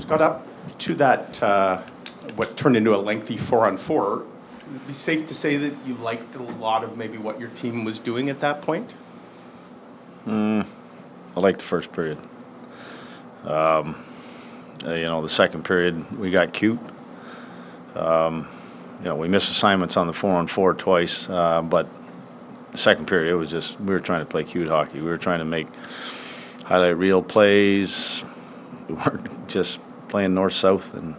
Scott, up to that, what turned into a lengthy 4-on-4, it'd be safe to say that you liked a lot of maybe what your team was doing at that point? I liked the first period. The second period we got cute. We missed assignments on the 4-on-4 twice, but the second period it was just we were trying to play cute hockey. We were trying to make highlight reel plays. We weren't just playing north-south and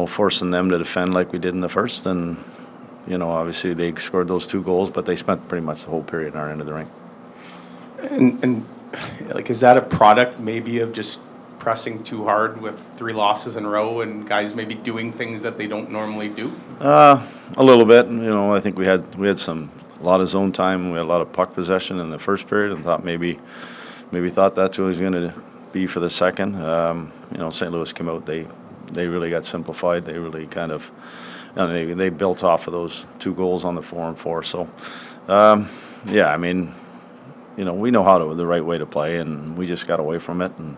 forcing them to defend like we did in the first. And obviously they scored those 2 goals, but they spent pretty much the whole period on our end of the rink. And is that a product maybe of just pressing too hard with 3 losses in a row and guys maybe doing things that they don't normally do? A little bit. I think we had a lot of zone time. We had a lot of puck possession in the first period, and thought maybe thought that's what it was going to be for the second. St. Louis came out. They really got simplified. They really kind of they built off of those 2 goals on the 4-on-4. So we know the right way to play, and we just got away from it. And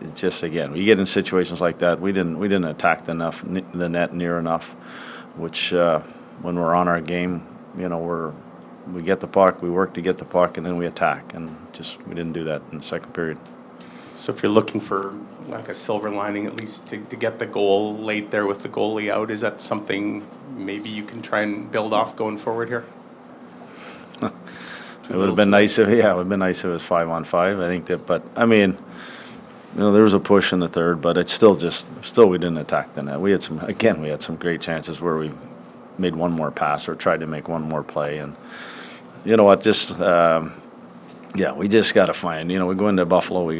it just, again, we get in situations like that. We didn't attack the net near enough, which when we're on our game, we get the puck, we work to get the puck, and then we attack, and we didn't do that in the second period. So if you're looking for like a silver lining, at least to get the goal late there with the goalie out, is that something maybe you can try and build off going forward here? It would have been nice if it was 5-on-5. I think that, but I mean, there was a push in the third, but it's still we didn't attack the net. We had some great chances where we made one more pass or tried to make one more play, and we just got to find. We go into Buffalo, we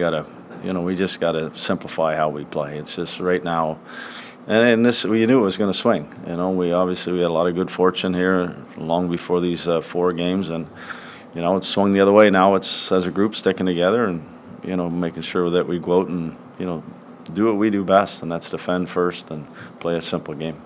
just got to simplify how we play. It's just right now. And this, we knew it was going to swing. We had a lot of good fortune here long before these 4 games, and it's swung the other way. Now it's as a group sticking together and making sure that we go out and do what we do best, and that's defend first and play a simple game.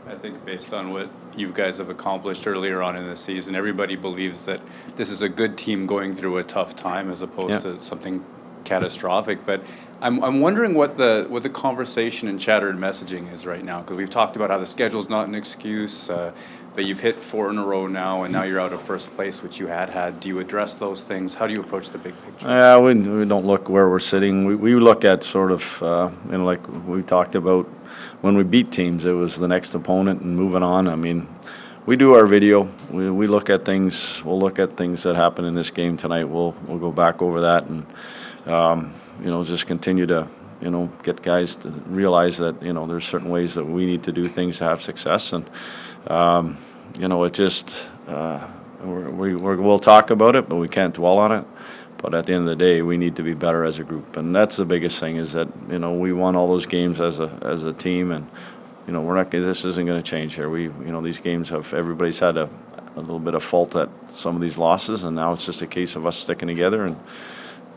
I think based on what you guys have accomplished earlier on in the season, everybody believes that this is a good team going through a tough time as opposed to something catastrophic. But I'm wondering what the conversation and chatter and messaging is right now, because we've talked about how the schedule's not an excuse, but you've hit 4 in a row now, and now you're out of first place, which you had. Do you address those things? How do you approach the big picture? We don't look where we're sitting. We look at sort of like we talked about when we beat teams, it was the next opponent and moving on. I mean, we do our video. We look at things. We'll look at things that happened in this game tonight. We'll go back over that and just continue to get guys to realize that there's certain ways that we need to do things to have success. And it just we'll talk about it, but we can't dwell on it. But at the end of the day, we need to be better as a group, and that's the biggest thing. Is that we won all those games as a team, and we're not. This isn't going to change here. These games everybody's had a little bit of fault at some of these losses, and now it's just a case of us sticking together and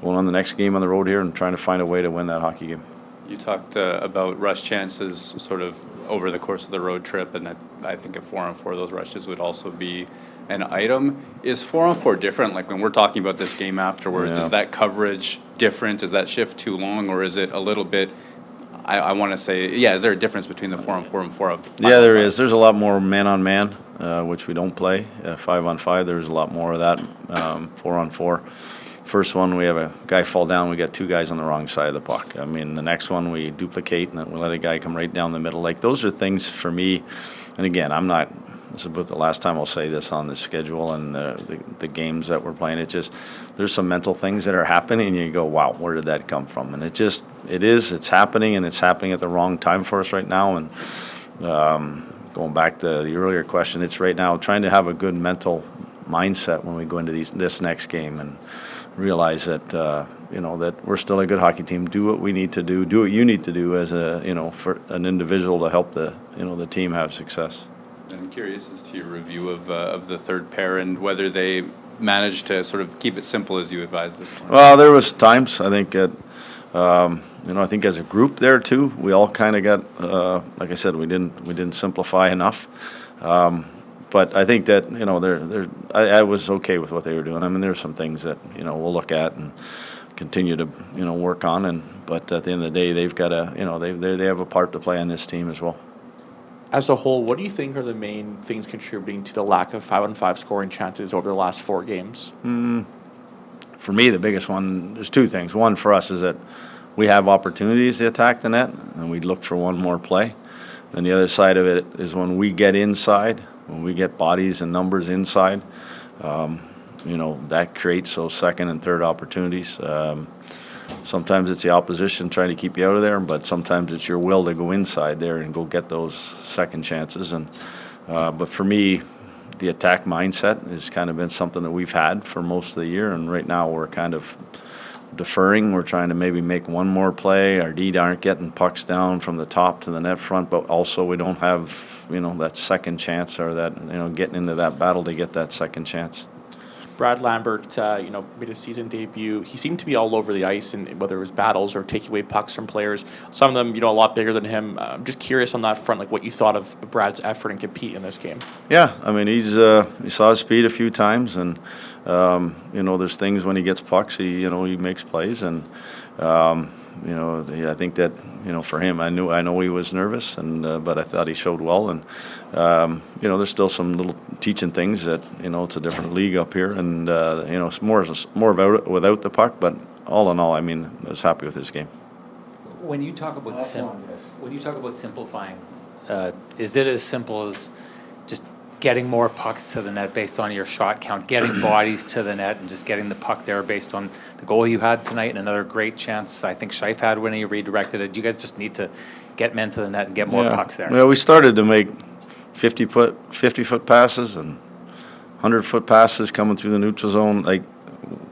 going on the next game on the road here and trying to find a way to win that hockey game. You talked about rush chances sort of over the course of the road trip, and that I think at 4-on-4 those rushes would also be an item. Is 4-on-4 different? Like when we're talking about this game afterwards, is that coverage different? Is that shift too long, or is it a little bit? I want to say, is there a difference between the 4-on-4 and 4-on-5? Yeah, there is. There's a lot more man-on-man, which we don't play. 5-on-5, there's a lot more of that. 4-on-4. First one, we have a guy fall down. We got 2 guys on the wrong side of the puck. I mean, the next one we duplicate and then we let a guy come right down the middle. Like, those are things for me. And again, this is about the last time I'll say this on the schedule and the games that we're playing. It's just, there's some mental things that are happening and you go, wow, where did that come from? And it's happening, and it's happening at the wrong time for us right now. And going back to the earlier question, it's right now trying to have a good mental mindset when we go into this next game and realize that that we're still a good hockey team. Do what we need to do. Do what you need to do as for an individual to help the team have success. I'm curious as to your review of the third pair and whether they managed to sort of keep it simple as you advised this morning. Well, there was times I think I think as a group there too, we all kind of got like I said, we didn't simplify enough. But I think that I was okay with what they were doing. I mean, there's some things that we'll look at and continue to work on. But at the end of the day, they've got to they have a part to play on this team as well. As a whole, what do you think are the main things contributing to the lack of 5-on-5 scoring chances over the last 4 games? For me, the biggest one, there's 2 things. One for us is that we have opportunities to attack the net, and we look for one more play. And the other side of it is when we get inside, when we get bodies and numbers inside, that creates those second and third opportunities. Sometimes it's the opposition trying to keep you out of there, but sometimes it's your will to go inside there and go get those second chances. But for me, the attack mindset has kind of been something that we've had for most of the year, and right now we're kind of deferring. We're trying to maybe make one more play. Our D aren't getting pucks down from the top to the net front, but also we don't have that second chance or that getting into that battle to get that second chance. Brad Lambert, made his season debut. He seemed to be all over the ice, and whether it was battles or taking away pucks from players. Some of them, a lot bigger than him. I'm just curious on that front, like what you thought of Brad's effort and compete in this game. Yeah, I mean he saw his speed a few times, and there's things when he gets pucks, he makes plays, and I think that for him, I know he was nervous, but I thought he showed well, and there's still some little teaching things that it's a different league up here, and it's more about it without the puck, but all in all, I was happy with his game. When you talk about simplifying, is it as simple as just getting more pucks to the net based on your shot count, getting bodies to the net, and just getting the puck there based on the goal you had tonight, and another great chance I think Scheif had when he redirected it? Do you guys just need to get men to the net and get more pucks there? Yeah, we started to make 50-foot passes and 100-foot passes coming through the neutral zone. Like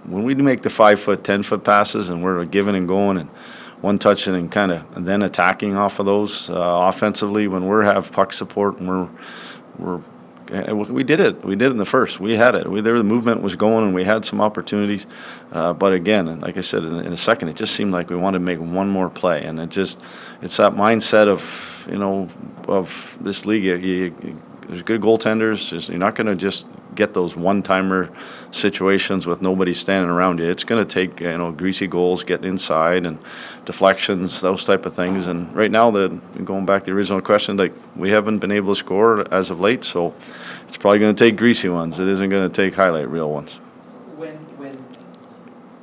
when we make the 5-foot, 10-foot passes, and we're giving and going and one touching and then attacking off of those offensively, when we have puck support and we did it. We did it in the first. We had it. The movement was going, and we had some opportunities. But again, and like I said, in the second, it just seemed like we wanted to make one more play, and it's that mindset of this league. There's good goaltenders. You're not going to just get those one-timer situations with nobody standing around you. It's going to take greasy goals, getting inside, and deflections, those type of things. And right now, going back to the original question, like we haven't been able to score as of late, so it's probably going to take greasy ones. It isn't going to take highlight reel ones. When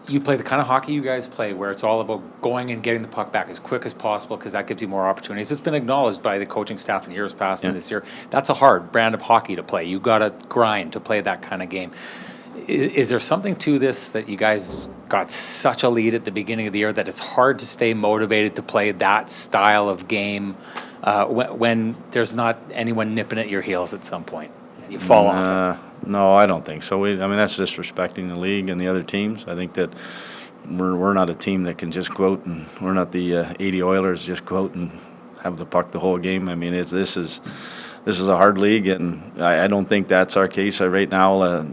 you play the kind of hockey you guys play, where it's all about going and getting the puck back as quick as possible because that gives you more opportunities. It's been acknowledged by the coaching staff in years past and this year. That's a hard brand of hockey to play. You got to grind to play that kind of game. Is there something to this that you guys got such a lead at the beginning of the year that it's hard to stay motivated to play that style of game when there's not anyone nipping at your heels at some point and you fall off it? No, I don't think so. That's disrespecting the league and the other teams. I think that we're not a team that can just go out, and we're not the 80 Oilers just go out and have the puck the whole game. This is a hard league, and I don't think that's our case right now.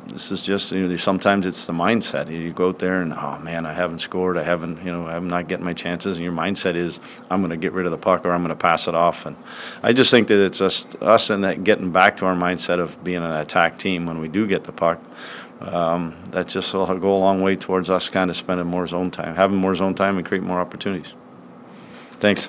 This is just sometimes it's the mindset. You go out there and oh man, I haven't scored. I'm not getting my chances, and your mindset is I'm going to get rid of the puck or I'm going to pass it off. And I just think that it's just us and that getting back to our mindset of being an attack team when we do get the puck. That just will go a long way towards us kind of spending more zone time, having more zone time, and create more opportunities. Thanks.